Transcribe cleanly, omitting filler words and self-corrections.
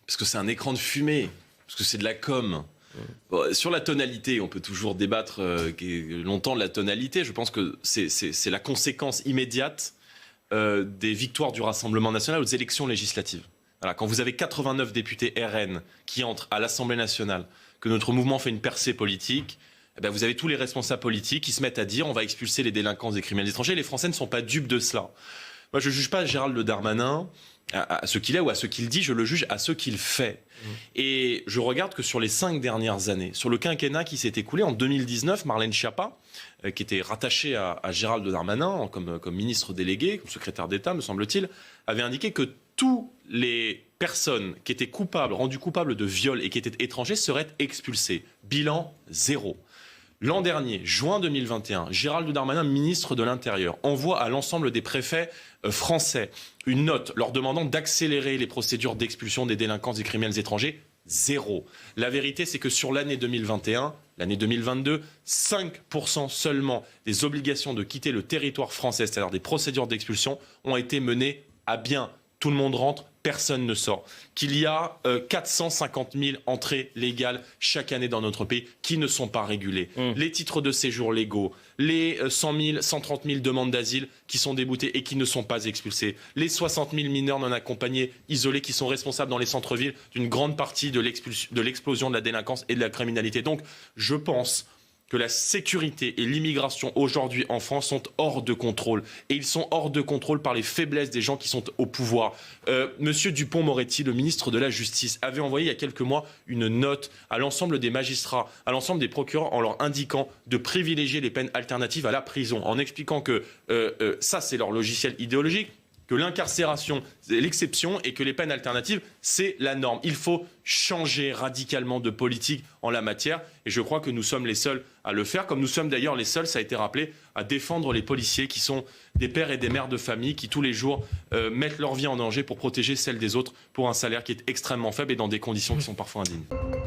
parce que c'est un écran de fumée, parce que c'est de la com. Bon, sur la tonalité, on peut toujours débattre longtemps de la tonalité. Je pense que c'est la conséquence immédiate des victoires du Rassemblement national aux élections législatives. Voilà, quand vous avez 89 députés RN qui entrent à l'Assemblée nationale, que notre mouvement fait une percée politique, eh bien vous avez tous les responsables politiques qui se mettent à dire on va expulser les délinquants et criminels étrangers. Les Français ne sont pas dupes de cela. Moi, je ne juge pas Gérald Darmanin à ce qu'il est ou à ce qu'il dit, je le juge à ce qu'il fait. Et je regarde que sur les 5 dernières années, sur le quinquennat qui s'est écoulé, en 2019, Marlène Schiappa, qui était rattachée à Gérald Darmanin comme ministre délégué, comme secrétaire d'État, me semble-t-il, avait indiqué que toutes les personnes qui étaient rendues coupables de viol et qui étaient étrangers seraient expulsées. Bilan 0. L'an dernier, juin 2021, Gérald Darmanin, ministre de l'Intérieur, envoie à l'ensemble des préfets français une note leur demandant d'accélérer les procédures d'expulsion des délinquants et criminels étrangers. 0. La vérité, c'est que sur l'année 2021, l'année 2022, 5% seulement des obligations de quitter le territoire français, c'est-à-dire des procédures d'expulsion, ont été menées à bien. Tout le monde rentre, personne ne sort. Qu'il y a 450 000 entrées légales chaque année dans notre pays qui ne sont pas régulées. Les titres de séjour légaux, les 100 000, 130 000 demandes d'asile qui sont déboutées et qui ne sont pas expulsées. Les 60 000 mineurs non accompagnés, isolés, qui sont responsables dans les centres-villes d'une grande partie de l'explosion de la délinquance et de la criminalité. Donc, je pense que la sécurité et l'immigration aujourd'hui en France sont hors de contrôle. Et ils sont hors de contrôle par les faiblesses des gens qui sont au pouvoir. Monsieur Dupond-Moretti, le ministre de la Justice, avait envoyé il y a quelques mois une note à l'ensemble des magistrats, à l'ensemble des procureurs, en leur indiquant de privilégier les peines alternatives à la prison, en expliquant que ça, c'est leur logiciel idéologique, que l'incarcération, c'est l'exception et que les peines alternatives, c'est la norme. Il faut changer radicalement de politique en la matière et je crois que nous sommes les seuls à le faire, comme nous sommes d'ailleurs les seuls, ça a été rappelé, à défendre les policiers qui sont des pères et des mères de famille qui tous les jours mettent leur vie en danger pour protéger celle des autres pour un salaire qui est extrêmement faible et dans des conditions qui sont parfois indignes.